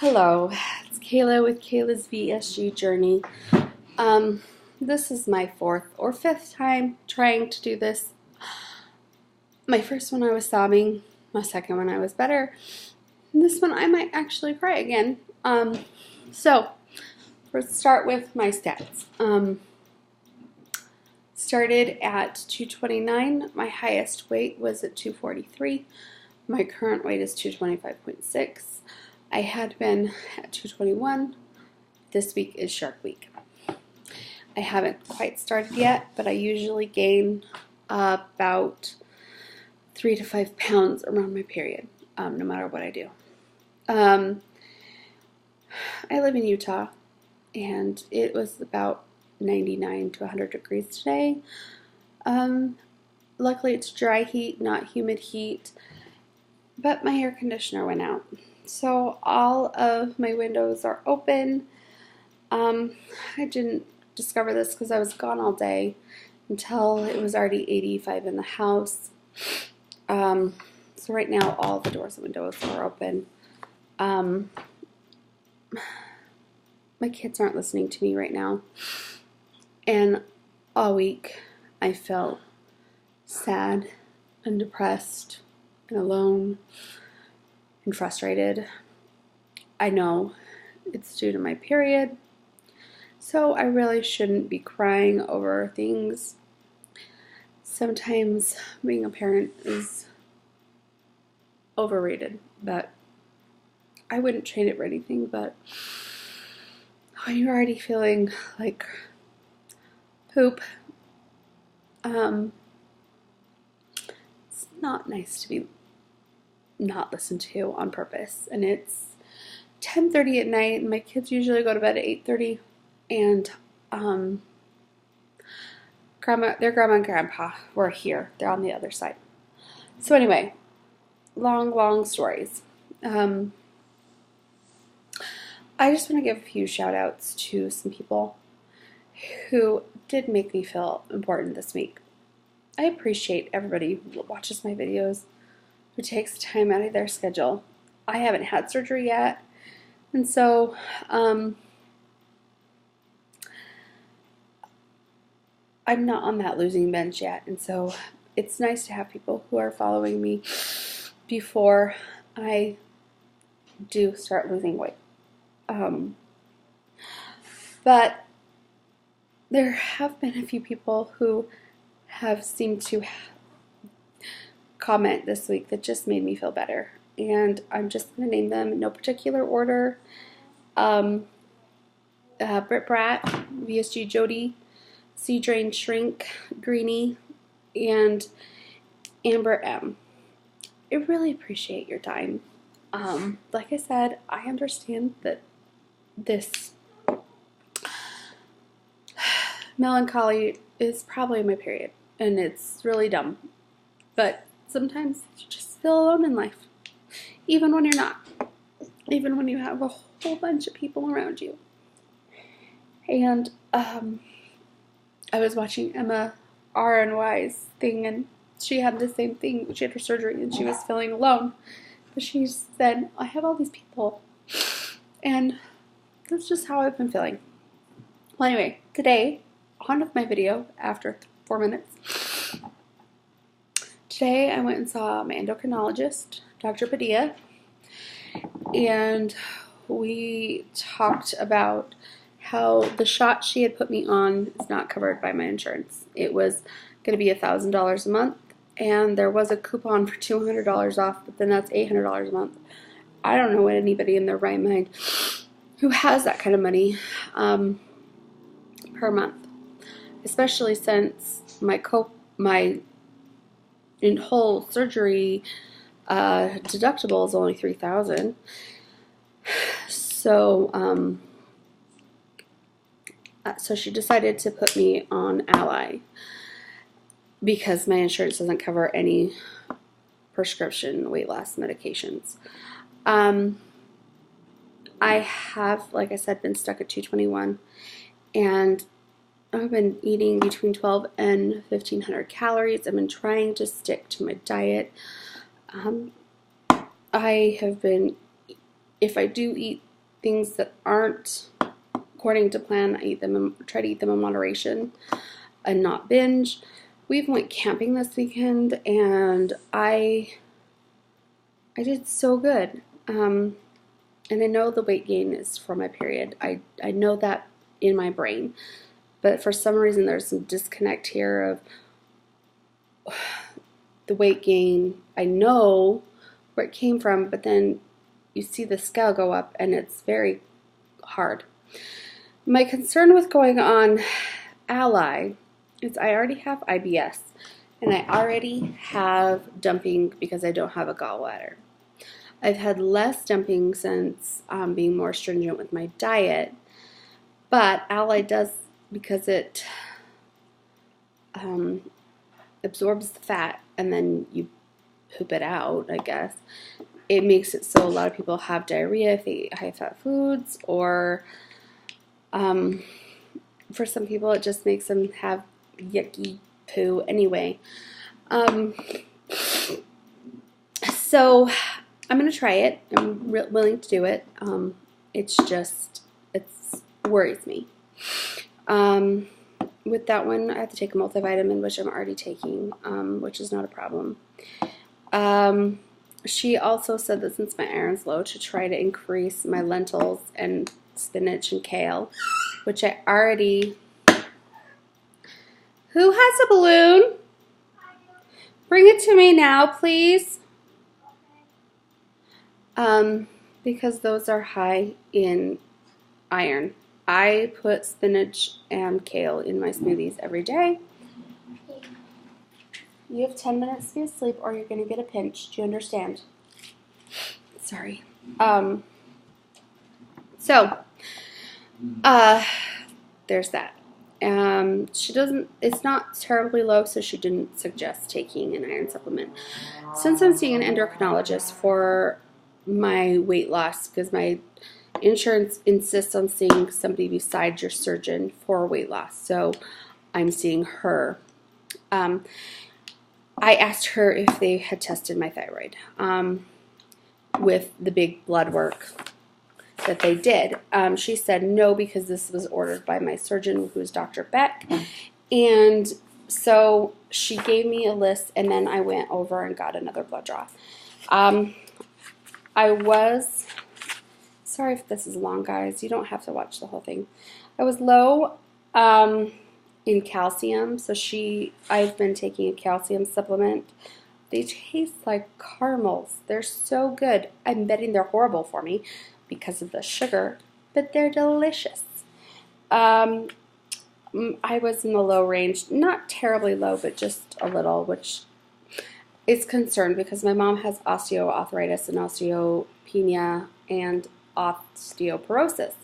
Hello, it's Kayla with Kayla's VSG Journey. This is my fourth or fifth time trying to do this. My first one I was sobbing, my second one I was better, and this one I might actually cry again. So let's start with my stats. Started at 229, my highest weight was at 243, my current weight is 225.6. I had been at 221. This week is Shark Week. I haven't quite started yet, but I usually gain about 3 to 5 pounds around my period, no matter what I do. I live in Utah, and it was about 99 to 100 degrees today. Luckily, it's dry heat, not humid heat, but my air conditioner went out. So all of my windows are open. I didn't discover this because I was gone all day until it was already 85 in the house. So right now all the doors and windows are open. My kids aren't listening to me right now. And all week I felt sad and depressed and alone and frustrated. I know it's due to my period, so I really shouldn't be crying over things. Sometimes being a parent is overrated, but I wouldn't trade it for anything. But when you're already feeling like poop, it's not nice to be not listened to on purpose. And it's 10:30 at night, and my kids usually go to bed at 8:30, and their grandma and grandpa were here. They're on the other side. So anyway, long stories. I just want to give a few shout outs to some people who did make me feel important this week. I appreciate everybody who watches my videos, who takes time out of their schedule. I haven't had surgery yet, and so I'm not on that losing bench yet, and so it's nice to have people who are following me before I do start losing weight. But there have been a few people who have seemed to comment this week that just made me feel better, and I'm just going to name them in no particular order. Britt Bratt, VSG Jody, Sea Drain Shrink, Greenie, and Amber M. I really appreciate your time. Like I said, I understand that this melancholy is probably my period, and it's really dumb. But sometimes you just feel alone in life, even when you're not, even when you have a whole bunch of people around you. And I was watching Emma RNY's thing, and she had the same thing. She had her surgery, and she was feeling alone. But she said, I have all these people, and that's just how I've been feeling. Well, anyway, today, on with my video after 4 minutes. Today I went and saw my endocrinologist, Dr. Padilla, and we talked about how the shot she had put me on is not covered by my insurance. It was going to be $1,000 a month, and there was a coupon for $200 off, but then that's $800 a month. I don't know what anybody in their right mind who has that kind of money per month, especially since my whole surgery deductible is only $3,000. So she decided to put me on Ally because my insurance doesn't cover any prescription weight loss medications. I have, like I said, been stuck at 221, and I've been eating between 12 and 1,500 calories. I've been trying to stick to my diet. I have been, if I do eat things that aren't according to plan, I eat them, try to eat them in moderation and not binge. We even went camping this weekend, and I did so good. And I know the weight gain is for my period. I know that in my brain. But for some reason, there's some disconnect here of the weight gain. I know where it came from, but then you see the scale go up, and it's very hard. My concern with going on Ally is I already have IBS, and I already have dumping because I don't have a gallbladder. I've had less dumping since being more stringent with my diet, but Ally does, because it absorbs the fat and then you poop it out, I guess. It makes it so a lot of people have diarrhea if they eat high-fat foods, or for some people it just makes them have yucky poo anyway. So I'm going to try it. I'm willing to do it. It worries me. With that one, I have to take a multivitamin, which I'm already taking, which is not a problem. She also said that since my iron's low, to try to increase my lentils and spinach and kale, which I already... Who has a balloon? Bring it to me now, please. Because those are high in iron. I put spinach and kale in my smoothies every day. You have 10 minutes to be asleep or you're going to get a pinch. Do you understand? Sorry. There's that. It's not terribly low, so she didn't suggest taking an iron supplement. Since I'm seeing an endocrinologist for my weight loss, because my insurance insists on seeing somebody besides your surgeon for weight loss, so I'm seeing her. I asked her if they had tested my thyroid with the big blood work that they did. She said no, because this was ordered by my surgeon, who's Dr. Beck. And so she gave me a list, and then I went over and got another blood draw. I was, sorry if this is long, guys. You don't have to watch the whole thing. I was low in calcium, so I've been taking a calcium supplement. They taste like caramels. They're so good. I'm betting they're horrible for me because of the sugar, but they're delicious. I was in the low range, not terribly low, but just a little, which is concerned because my mom has osteoarthritis and osteopenia and osteoporosis.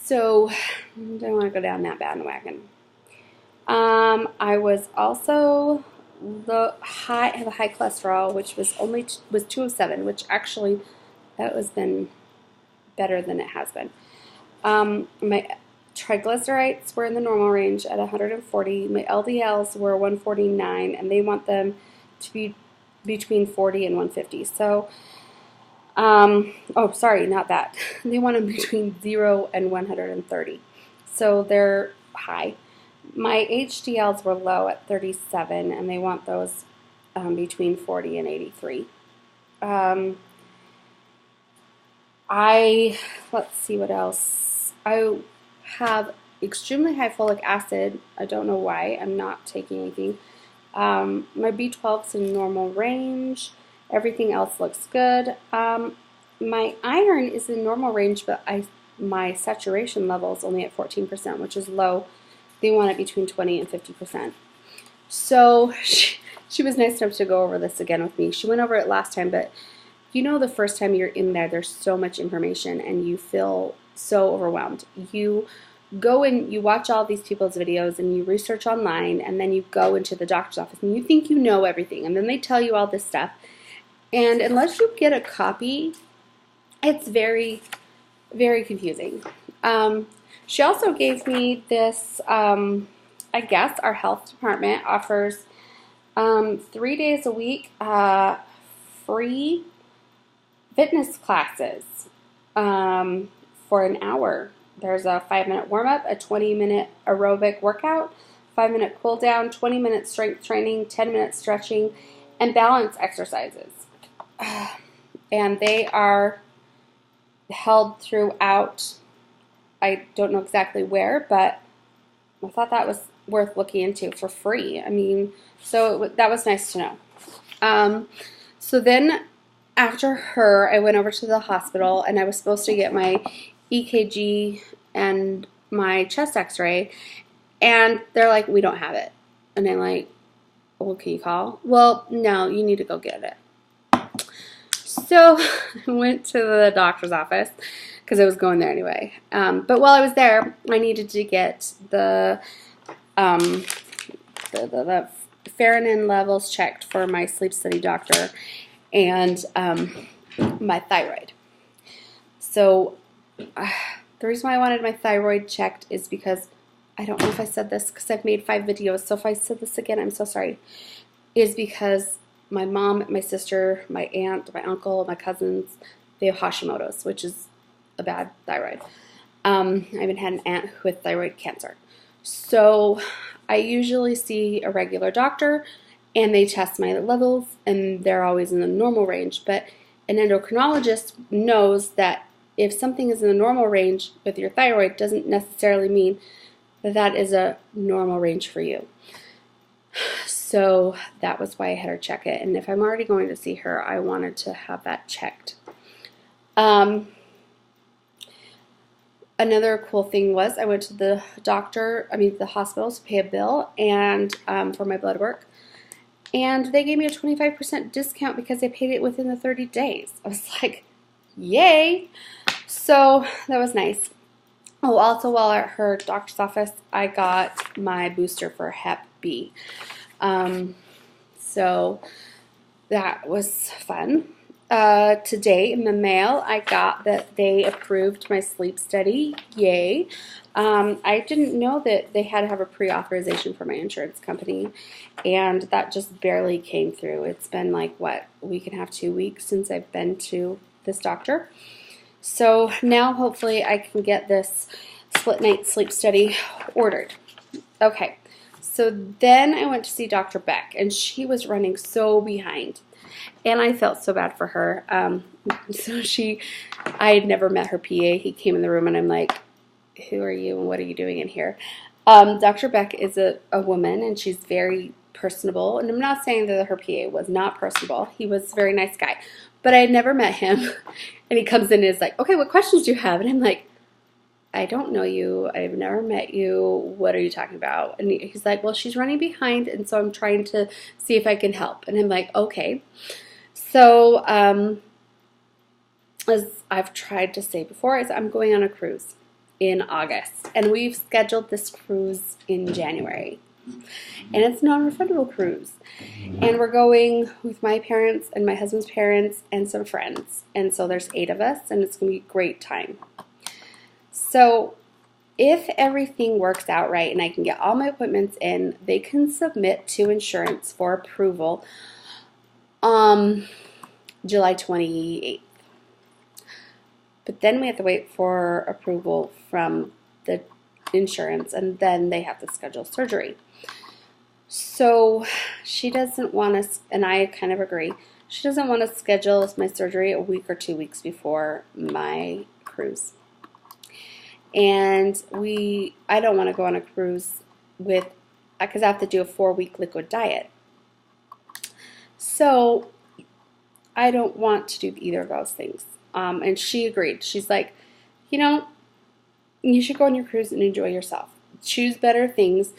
So I don't want to go down that bandwagon. I was also have a high cholesterol, which was 207, which actually that has been better than it has been. My triglycerides were in the normal range at 140. My LDLs were 149, and they want them to be between 40 and 150. So, oh, sorry, not that. They want them between 0 and 130. So they're high. My HDLs were low at 37, and they want those between 40 and 83. Let's see what else. I have extremely high folic acid. I don't know why. I'm not taking anything. My B12's in normal range. Everything else looks good. My iron is in normal range, but my saturation level is only at 14%, which is low. They want it between 20 and 50%. So she was nice enough to go over this again with me. She went over it last time, but you know the first time you're in there, there's so much information and you feel so overwhelmed. You go and you watch all these people's videos and you research online, and then you go into the doctor's office and you think you know everything, and then they tell you all this stuff. And unless you get a copy, it's very, very confusing. She also gave me this, I guess our health department offers 3 days a week free fitness classes. for an hour. There's a 5-minute warm-up, a 20-minute aerobic workout, 5-minute cool down, 20-minute strength training, 10-minute stretching, and balance exercises. And they are held throughout, I don't know exactly where, but I thought that was worth looking into for free. I mean, so that was nice to know. So then after her, I went over to the hospital, and I was supposed to get my EKG and my chest x-ray, and they're like, we don't have it. And I'm like, well, can you call? Well, no, you need to go get it. So I went to the doctor's office because I was going there anyway. But while I was there, I needed to get the ferritin levels checked for my sleep study doctor and my thyroid. So the reason why I wanted my thyroid checked is because, I don't know if I said this because I've made 5 videos, so if I said this again, I'm so sorry, is because my mom, my sister, my aunt, my uncle, my cousins, they have Hashimoto's, which is a bad thyroid. I even had an aunt with thyroid cancer. So I usually see a regular doctor, and they test my levels, and they're always in the normal range. But an endocrinologist knows that if something is in the normal range with your thyroid, doesn't necessarily mean that that is a normal range for you. So that was why I had her check it. And if I'm already going to see her, I wanted to have that checked. Another cool thing was I went to the hospital to pay a bill and for my blood work. And they gave me a 25% discount because I paid it within the 30 days. I was like, yay! So that was nice. Oh, also while at her doctor's office, I got my booster for Hep B. So that was fun. Today in the mail, I got that they approved my sleep study. Yay. I didn't know that they had to have a pre-authorization for my insurance company, and that just barely came through. It's been like, what, a week and a half, 2 weeks since I've been to this doctor. So now hopefully I can get this split night sleep study ordered. Okay, so then I went to see Dr. Beck, and she was running so behind. And I felt so bad for her. I had never met her PA. He came in the room, and I'm like, who are you, and what are you doing in here? Dr. Beck is a woman, and she's very personable. And I'm not saying that her PA was not personable. He was a very nice guy. But I had never met him. And he comes in and is like, okay, what questions do you have? And I'm like, I don't know you. I've never met you. What are you talking about? And he's like, well, she's running behind, and so I'm trying to see if I can help. And I'm like, okay. So, as I've tried to say before, is I'm going on a cruise in August. And we've scheduled this cruise in January. And it's a non-refundable cruise. And we're going with my parents and my husband's parents and some friends. And so there's 8 of us, and it's going to be a great time. So if everything works out right and I can get all my appointments in, they can submit to insurance for approval July 28th. But then we have to wait for approval from the insurance, and then they have to schedule surgery. So she doesn't want us, and I kind of agree, she doesn't want to schedule my surgery a week or 2 weeks before my cruise. And I don't want to go on a cruise because I have to do a 4-week liquid diet. So I don't want to do either of those things. And she agreed. She's like, you should go on your cruise and enjoy yourself. Choose better things.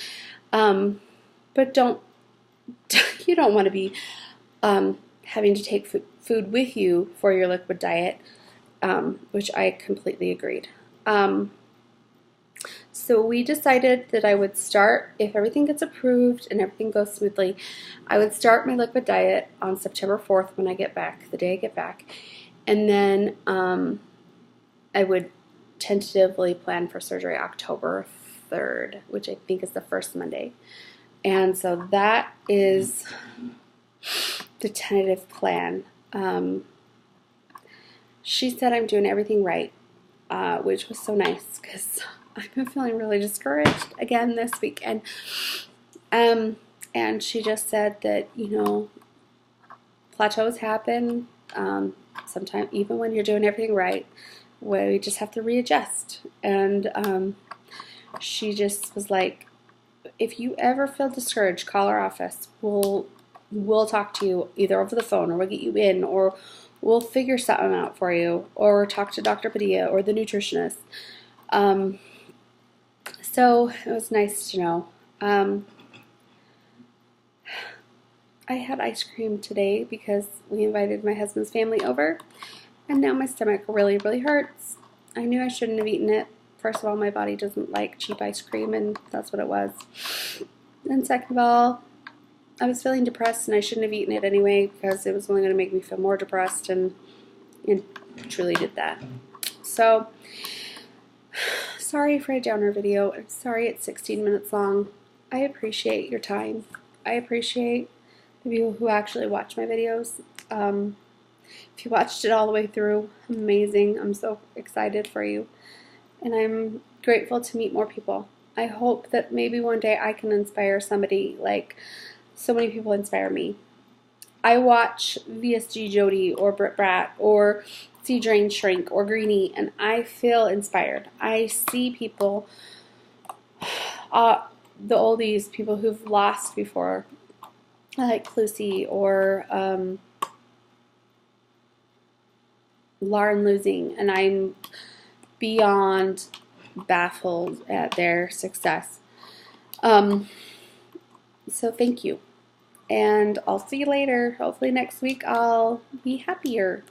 But you don't want to be having to take food with you for your liquid diet, which I completely agreed. So we decided that I would start, if everything gets approved and everything goes smoothly, I would start my liquid diet on September 4th when I get back, the day I get back. And then I would tentatively plan for surgery October 3rd, which I think is the first Monday. And so that is the tentative plan. she said I'm doing everything right, which was so nice because I've been feeling really discouraged again this week. Um, and she just said that, you know, plateaus happen sometimes, even when you're doing everything right, we just have to readjust. And she just was like, if you ever feel discouraged, call our office. We'll talk to you either over the phone, or we'll get you in, or we'll figure something out for you, or talk to Dr. Padilla or the nutritionist. So it was nice to know. I had ice cream today because we invited my husband's family over, and now my stomach really, really hurts. I knew I shouldn't have eaten it. First of all, my body doesn't like cheap ice cream, and that's what it was. And second of all, I was feeling depressed, and I shouldn't have eaten it anyway because it was only going to make me feel more depressed, and it truly did that. So, sorry for a downer video. I'm sorry it's 16 minutes long. I appreciate your time. I appreciate the people who actually watch my videos. If you watched it all the way through, amazing. I'm so excited for you. And I'm grateful to meet more people. I hope that maybe one day I can inspire somebody like so many people inspire me. I watch VSG Jody or Britt Bratt or See Drain Shrink or Greenie, and I feel inspired. I see people, the oldies, people who've lost before, like Lucy or Lauren losing, and I'm beyond baffled at their success. So thank you. And I'll see you later. Hopefully next week I'll be happier.